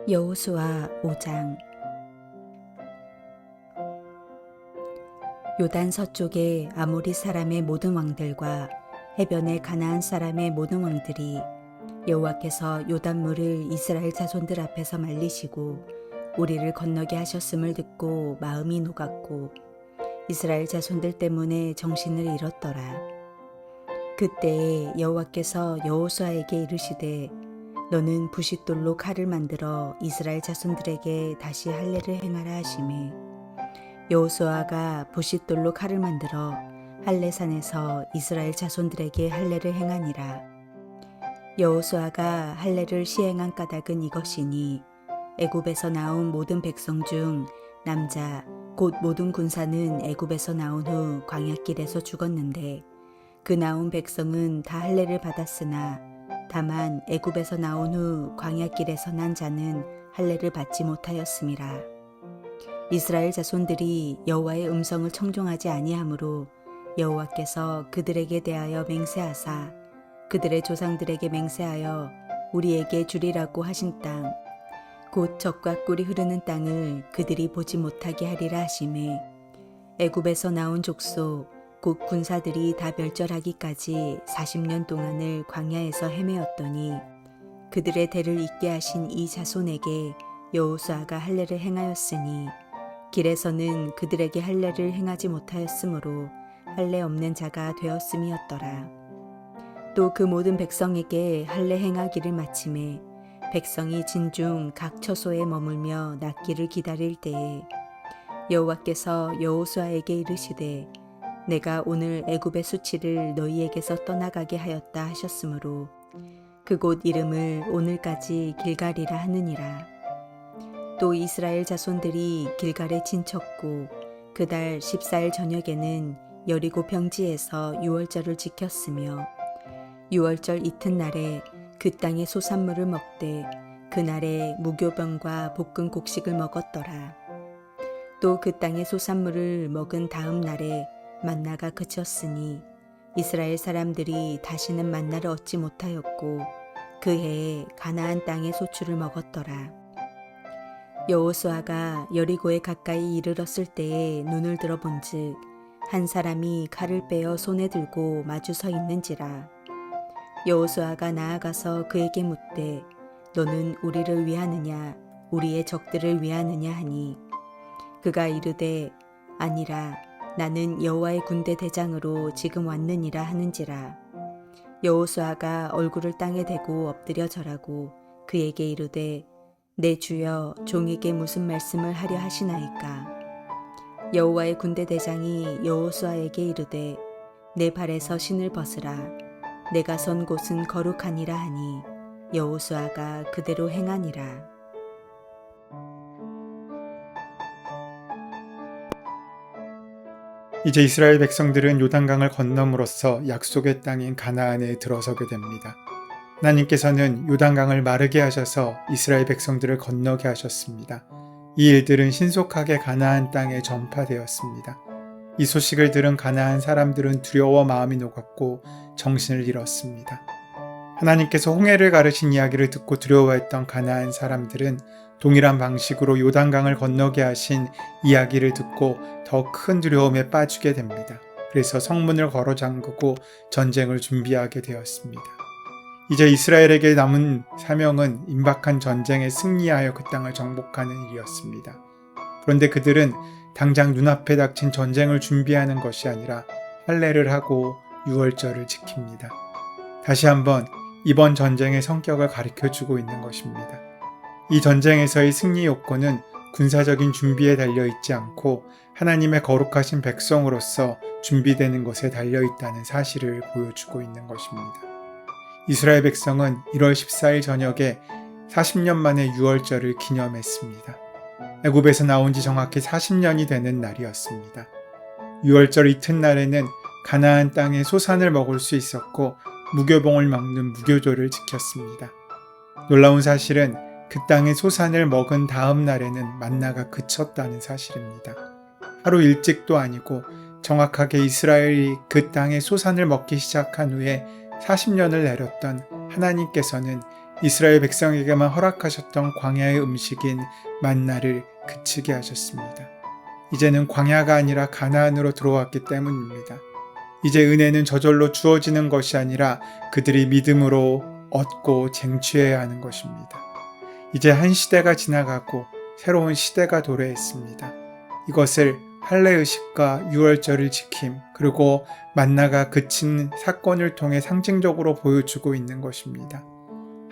여호수아 5장. 요단 서쪽의 아모리 사람의 모든 왕들과 해변의 가나안 사람의 모든 왕들이 여호와께서 요단물을 이스라엘 자손들 앞에서 말리시고 우리를 건너게 하셨음을 듣고 마음이 녹았고 이스라엘 자손들 때문에 정신을 잃었더라. 그때에 여호와께서 여호수아에게 이르시되 너는 부싯돌로 칼을 만들어 이스라엘 자손들에게 다시 할례를 행하라 하시매 여호수아가 부싯돌로 칼을 만들어 할례산에서 이스라엘 자손들에게 할례를 행하니라. 여호수아가 할례를 시행한 까닭은 이것이니 애굽에서 나온 모든 백성 중 남자 곧 모든 군사는 애굽에서 나온 후 광야길에서 죽었는데 그 나온 백성은 다 할례를 받았으나 다만 애굽에서 나온 후 광야길에서 난 자는 할례를 받지 못하였음이라. 이스라엘 자손들이 여호와의 음성을 청종하지 아니하므로 여호와께서 그들에게 대하여 맹세하사 그들의 조상들에게 맹세하여 우리에게 주리라고 하신 땅 곧 젖과 꿀이 흐르는 땅을 그들이 보지 못하게 하리라 하시매 애굽에서 나온 족속 곧 군사들이 다 멸절하기까지 40년 동안을 광야에서 헤매었더니 그들의 대를 잇게 하신 이 자손에게 여호수아가 할례를 행하였으니 길에서는 그들에게 할례를 행하지 못하였으므로 할례 없는 자가 되었음이었더라. 또 그 모든 백성에게 할례 행하기를 마침에 백성이 진중 각 처소에 머물며 낫기를 기다릴 때에 여호와께서 여호수아에게 이르시되 내가 오늘 애굽의 수치를 너희에게서 떠나가게 하였다 하셨으므로 그곳 이름을 오늘까지 길갈이라 하느니라. 또 이스라엘 자손들이 길갈에 진쳤고 그달 14일 저녁에는 여리고 평지에서 유월절을 지켰으며 유월절 이튿날에 그 땅의 소산물을 먹되 그날에 무교병과 볶은 곡식을 먹었더라. 또 그 땅의 소산물을 먹은 다음 날에 만나가 그쳤으니 이스라엘 사람들이 다시는 만나를 얻지 못하였고 그 해에 가나안 땅의 소출을 먹었더라. 여호수아가 여리고에 가까이 이르렀을 때에 눈을 들어본즉 한 사람이 칼을 빼어 손에 들고 마주 서 있는지라. 여호수아가 나아가서 그에게 묻되 너는 우리를 위하느냐 우리의 적들을 위하느냐 하니 그가 이르되 아니라 나는 여호와의 군대 대장으로 지금 왔느니라 하는지라. 여호수아가 얼굴을 땅에 대고 엎드려 절하고 그에게 이르되 내 주여 종에게 무슨 말씀을 하려 하시나이까. 여호와의 군대 대장이 여호수아에게 이르되 내 발에서 신을 벗으라. 내가 선 곳은 거룩하니라 하니 여호수아가 그대로 행하니라. 이제 이스라엘 백성들은 요단강을 건너므로써 약속의 땅인 가나안에 들어서게 됩니다. 하나님께서는 요단강을 마르게 하셔서 이스라엘 백성들을 건너게 하셨습니다. 이 일들은 신속하게 가나안 땅에 전파되었습니다. 이 소식을 들은 가나안 사람들은 두려워 마음이 녹았고 정신을 잃었습니다. 하나님께서 홍해를 가르신 이야기를 듣고 두려워했던 가나안 사람들은 동일한 방식으로 요단강을 건너게 하신 이야기를 듣고 더 큰 두려움에 빠지게 됩니다. 그래서 성문을 걸어 잠그고 전쟁을 준비하게 되었습니다. 이제 이스라엘에게 남은 사명은 임박한 전쟁에 승리하여 그 땅을 정복하는 일이었습니다. 그런데 그들은 당장 눈앞에 닥친 전쟁을 준비하는 것이 아니라 할례를 하고 유월절을 지킵니다. 다시 한번 이번 전쟁의 성격을 가르쳐주고 있는 것입니다. 이 전쟁에서의 승리 요건은 군사적인 준비에 달려있지 않고 하나님의 거룩하신 백성으로서 준비되는 것에 달려있다는 사실을 보여주고 있는 것입니다. 이스라엘 백성은 1월 14일 저녁에 40년 만에 유월절을 기념했습니다. 애굽에서 나온 지 정확히 40년이 되는 날이었습니다. 유월절 이튿날에는 가나안 땅의 소산을 먹을 수 있었고 무교봉을 먹는 무교절을 지켰습니다. 놀라운 사실은 그 땅의 소산을 먹은 다음 날에는 만나가 그쳤다는 사실입니다. 하루 일찍도 아니고 정확하게 이스라엘이 그 땅의 소산을 먹기 시작한 후에 40년을 내렸던 하나님께서는 이스라엘 백성에게만 허락하셨던 광야의 음식인 만나를 그치게 하셨습니다. 이제는 광야가 아니라 가나안으로 들어왔기 때문입니다. 이제 은혜는 저절로 주어지는 것이 아니라 그들이 믿음으로 얻고 쟁취해야 하는 것입니다. 이제 한 시대가 지나가고 새로운 시대가 도래했습니다. 이것을 할례의식과 유월절을 지킴, 그리고 만나가 그친 사건을 통해 상징적으로 보여주고 있는 것입니다.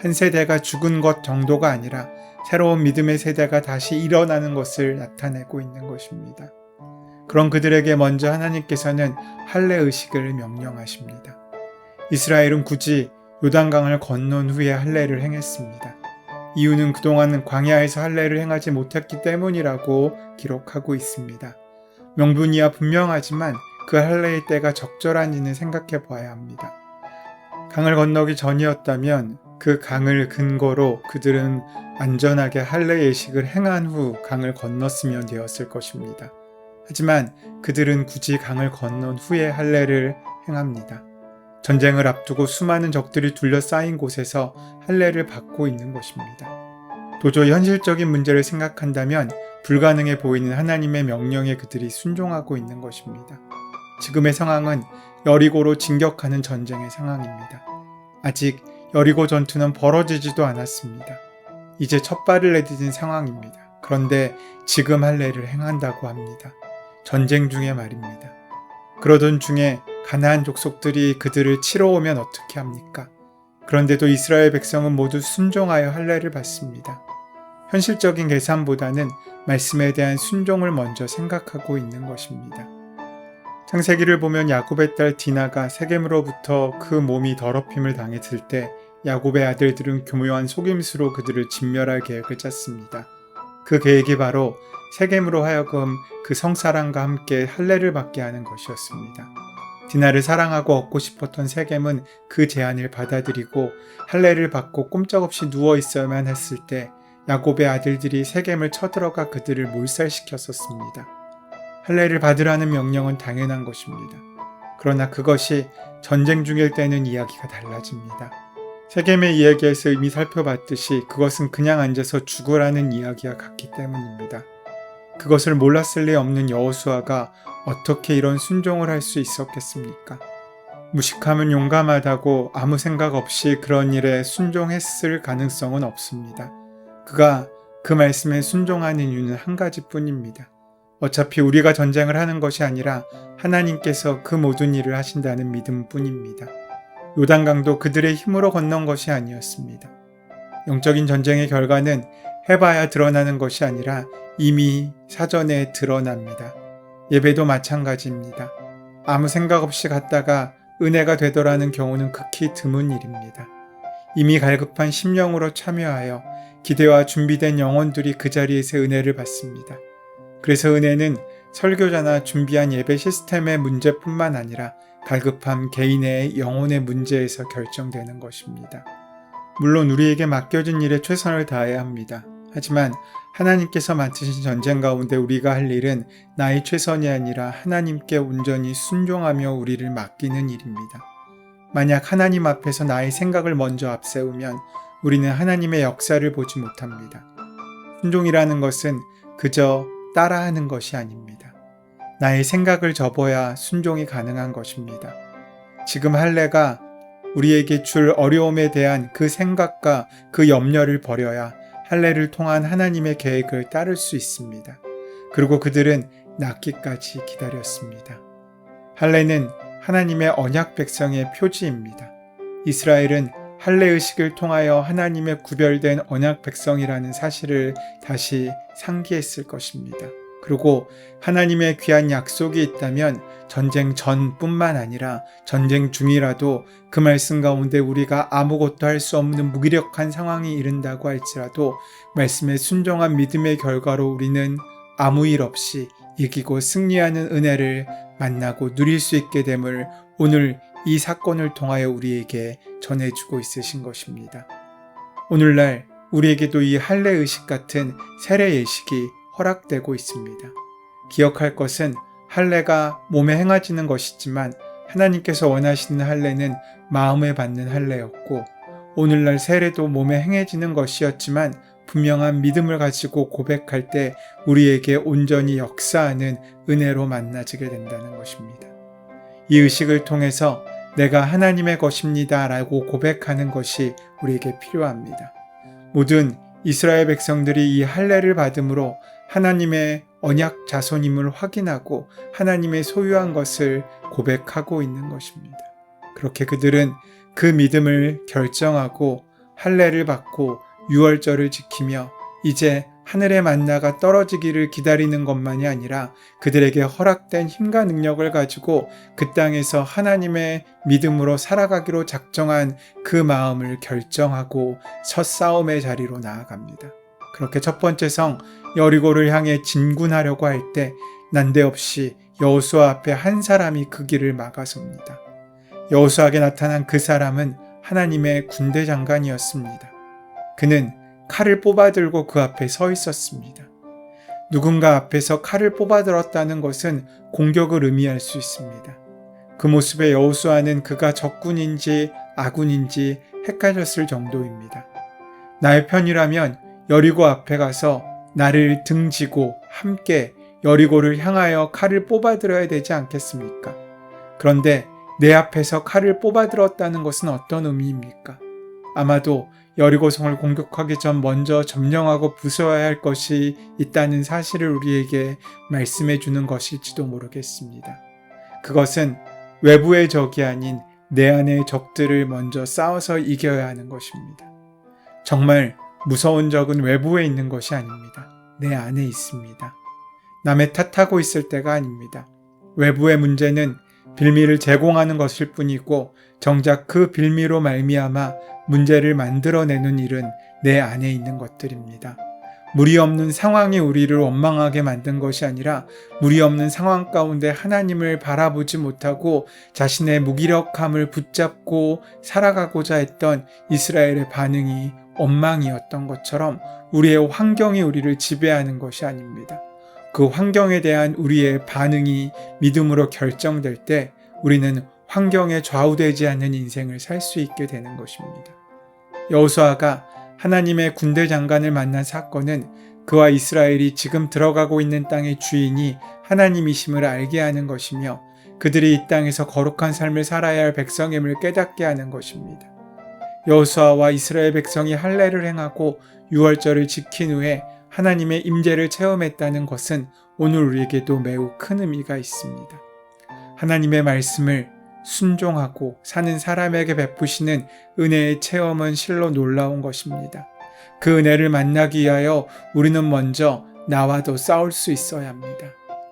한 세대가 죽은 것 정도가 아니라 새로운 믿음의 세대가 다시 일어나는 것을 나타내고 있는 것입니다. 그런 그들에게 먼저 하나님께서는 할례의식을 명령하십니다. 이스라엘은 굳이 요단강을 건넌 후에 할례를 행했습니다. 이유는 그동안 광야에서 할례를 행하지 못했기 때문이라고 기록하고 있습니다. 명분이야 분명하지만 그 할례의 때가 적절한지는 생각해 보아야 합니다. 강을 건너기 전이었다면 그 강을 근거로 그들은 안전하게 할례 예식을 행한 후 강을 건넜으면 되었을 것입니다. 하지만 그들은 굳이 강을 건넌 후에 할례를 행합니다. 전쟁을 앞두고 수많은 적들이 둘러싸인 곳에서 할례를 받고 있는 것입니다. 도저히 현실적인 문제를 생각한다면 불가능해 보이는 하나님의 명령에 그들이 순종하고 있는 것입니다. 지금의 상황은 여리고로 진격하는 전쟁의 상황입니다. 아직 여리고 전투는 벌어지지도 않았습니다. 이제 첫 발을 내디딘 상황입니다. 그런데 지금 할례를 행한다고 합니다. 전쟁 중에 말입니다. 그러던 중에 가나안 족속들이 그들을 치러 오면 어떻게 합니까? 그런데도 이스라엘 백성은 모두 순종하여 할례를 받습니다. 현실적인 계산보다는 말씀에 대한 순종을 먼저 생각하고 있는 것입니다. 창세기를 보면 야곱의 딸 디나가 세겜으로부터 그 몸이 더럽힘을 당했을 때 야곱의 아들들은 교묘한 속임수로 그들을 진멸할 계획을 짰습니다. 그 계획이 바로 세겜으로 하여금 그 성사랑과 함께 할례를 받게 하는 것이었습니다. 디나를 사랑하고 얻고 싶었던 세겜은 그 제안을 받아들이고 할례를 받고 꼼짝없이 누워 있어야만 했을 때 야곱의 아들들이 세겜을 쳐들어가 그들을 몰살시켰었습니다. 할례를 받으라는 명령은 당연한 것입니다. 그러나 그것이 전쟁 중일 때는 이야기가 달라집니다. 세겜의 이야기에서 이미 살펴봤듯이 그것은 그냥 앉아서 죽으라는 이야기와 같기 때문입니다. 그것을 몰랐을 리 없는 여호수아가 어떻게 이런 순종을 할 수 있었겠습니까? 무식하면 용감하다고 아무 생각 없이 그런 일에 순종했을 가능성은 없습니다. 그가 그 말씀에 순종하는 이유는 한 가지뿐입니다. 어차피 우리가 전쟁을 하는 것이 아니라 하나님께서 그 모든 일을 하신다는 믿음뿐입니다. 요단강도 그들의 힘으로 건넌 것이 아니었습니다. 영적인 전쟁의 결과는 해봐야 드러나는 것이 아니라 이미 사전에 드러납니다. 예배도 마찬가지입니다. 아무 생각 없이 갔다가 은혜가 되더라는 경우는 극히 드문 일입니다. 이미 갈급한 심령으로 참여하여 기대와 준비된 영혼들이 그 자리에서 은혜를 받습니다. 그래서 은혜는 설교자나 준비한 예배 시스템의 문제뿐만 아니라 갈급함 개인의 영혼의 문제에서 결정되는 것입니다. 물론 우리에게 맡겨진 일에 최선을 다해야 합니다. 하지만 하나님께서 맡으신 전쟁 가운데 우리가 할 일은 나의 최선이 아니라 하나님께 온전히 순종하며 우리를 맡기는 일입니다. 만약 하나님 앞에서 나의 생각을 먼저 앞세우면 우리는 하나님의 역사를 보지 못합니다. 순종이라는 것은 그저 따라하는 것이 아닙니다. 나의 생각을 접어야 순종이 가능한 것입니다. 지금 할례가 우리에게 줄 어려움에 대한 그 생각과 그 염려를 버려야 할례를 통한 하나님의 계획을 따를 수 있습니다. 그리고 그들은 낫기까지 기다렸습니다. 할례는 하나님의 언약 백성의 표지입니다. 이스라엘은 할례의식을 통하여 하나님의 구별된 언약 백성이라는 사실을 다시 상기했을 것입니다. 그리고 하나님의 귀한 약속이 있다면 전쟁 전뿐만 아니라 전쟁 중이라도 그 말씀 가운데 우리가 아무것도 할 수 없는 무기력한 상황이 이른다고 할지라도 말씀에 순종한 믿음의 결과로 우리는 아무 일 없이 이기고 승리하는 은혜를 만나고 누릴 수 있게 됨을 오늘 이 사건을 통하여 우리에게 전해주고 있으신 것입니다. 오늘날 우리에게도 이 할례의식 같은 세례 예식이 허락되고 있습니다. 기억할 것은 할례가 몸에 행해지는 것이지만 하나님께서 원하시는 할례는 마음에 받는 할례였고 오늘날 세례도 몸에 행해지는 것이었지만 분명한 믿음을 가지고 고백할 때 우리에게 온전히 역사하는 은혜로 만나지게 된다는 것입니다. 이 의식을 통해서 내가 하나님의 것입니다 라고 고백하는 것이 우리에게 필요합니다. 모든 이스라엘 백성들이 이 할례를 받음으로 하나님의 언약 자손임을 확인하고 하나님의 소유한 것을 고백하고 있는 것입니다. 그렇게 그들은 그 믿음을 결정하고 할례를 받고 유월절을 지키며 이제 하늘의 만나가 떨어지기를 기다리는 것만이 아니라 그들에게 허락된 힘과 능력을 가지고 그 땅에서 하나님의 믿음으로 살아가기로 작정한 그 마음을 결정하고 첫 싸움의 자리로 나아갑니다. 그렇게 첫 번째 성 여리고를 향해 진군하려고 할 때 난데없이 여호수아 앞에 한 사람이 그 길을 막아섭니다. 여호수아에게 나타난 그 사람은 하나님의 군대 장관이었습니다. 그는 칼을 뽑아들고 그 앞에 서 있었습니다. 누군가 앞에서 칼을 뽑아들었다는 것은 공격을 의미할 수 있습니다. 그 모습에 여호수아는 그가 적군인지 아군인지 헷갈렸을 정도입니다. 나의 편이라면 여리고 앞에 가서 나를 등지고 함께 여리고를 향하여 칼을 뽑아들어야 되지 않겠습니까? 그런데 내 앞에서 칼을 뽑아들었다는 것은 어떤 의미입니까? 아마도 여리고성을 공격하기 전 먼저 점령하고 부숴야 할 것이 있다는 사실을 우리에게 말씀해 주는 것일지도 모르겠습니다. 그것은 외부의 적이 아닌 내 안의 적들을 먼저 싸워서 이겨야 하는 것입니다. 정말 무서운 적은 외부에 있는 것이 아닙니다. 내 안에 있습니다. 남의 탓하고 있을 때가 아닙니다. 외부의 문제는 빌미를 제공하는 것일 뿐이고 정작 그 빌미로 말미암아 문제를 만들어내는 일은 내 안에 있는 것들입니다. 무리 없는 상황이 우리를 원망하게 만든 것이 아니라 무리 없는 상황 가운데 하나님을 바라보지 못하고 자신의 무기력함을 붙잡고 살아가고자 했던 이스라엘의 반응이 원망이었던 것처럼 우리의 환경이 우리를 지배하는 것이 아닙니다. 그 환경에 대한 우리의 반응이 믿음으로 결정될 때 우리는 환경에 좌우되지 않는 인생을 살 수 있게 되는 것입니다. 여호수아가 하나님의 군대 장관을 만난 사건은 그와 이스라엘이 지금 들어가고 있는 땅의 주인이 하나님이심을 알게 하는 것이며 그들이 이 땅에서 거룩한 삶을 살아야 할 백성임을 깨닫게 하는 것입니다. 여호수아와 이스라엘 백성이 할례를 행하고 유월절을 지킨 후에 하나님의 임재를 체험했다는 것은 오늘 우리에게도 매우 큰 의미가 있습니다. 하나님의 말씀을 순종하고 사는 사람에게 베푸시는 은혜의 체험은 실로 놀라운 것입니다. 그 은혜를 만나기 위하여 우리는 먼저 나와도 싸울 수 있어야 합니다.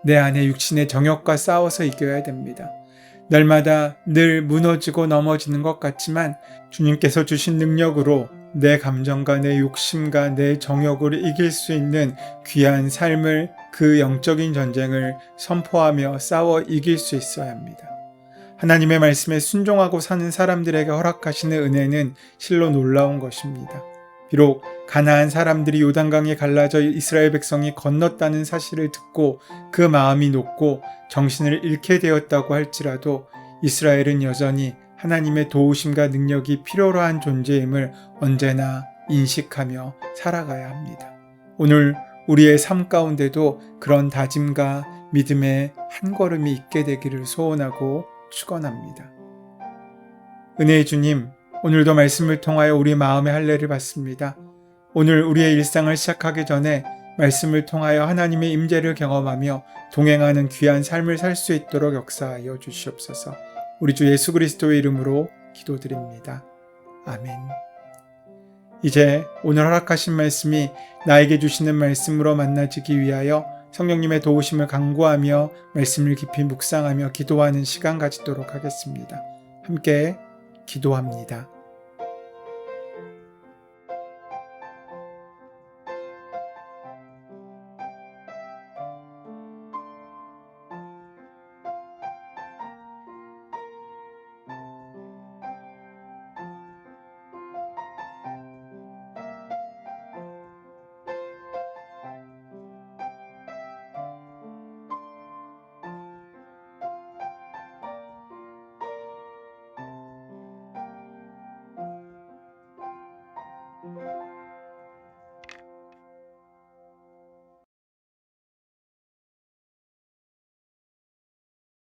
내 안에 육신의 정욕과 싸워서 이겨야 됩니다. 날마다 늘 무너지고 넘어지는 것 같지만 주님께서 주신 능력으로 내 감정과 내 욕심과 내 정욕을 이길 수 있는 귀한 삶을 그 영적인 전쟁을 선포하며 싸워 이길 수 있어야 합니다. 하나님의 말씀에 순종하고 사는 사람들에게 허락하시는 은혜는 실로 놀라운 것입니다. 비록 가나안 사람들이 요단강에 갈라져 이스라엘 백성이 건넜다는 사실을 듣고 그 마음이 녹고 정신을 잃게 되었다고 할지라도 이스라엘은 여전히 하나님의 도우심과 능력이 필요로 한 존재임을 언제나 인식하며 살아가야 합니다. 오늘 우리의 삶 가운데도 그런 다짐과 믿음의 한 걸음이 있게 되기를 소원하고 축원합니다. 은혜의 주님, 오늘도 말씀을 통하여 우리 마음의 할례를 받습니다. 오늘 우리의 일상을 시작하기 전에 말씀을 통하여 하나님의 임재를 경험하며 동행하는 귀한 삶을 살 수 있도록 역사하여 주시옵소서. 우리 주 예수 그리스도의 이름으로 기도드립니다. 아멘. 이제 오늘 허락하신 말씀이 나에게 주시는 말씀으로 만나지기 위하여 성령님의 도우심을 간구하며 말씀을 깊이 묵상하며 기도하는 시간 가지도록 하겠습니다. 함께 기도합니다.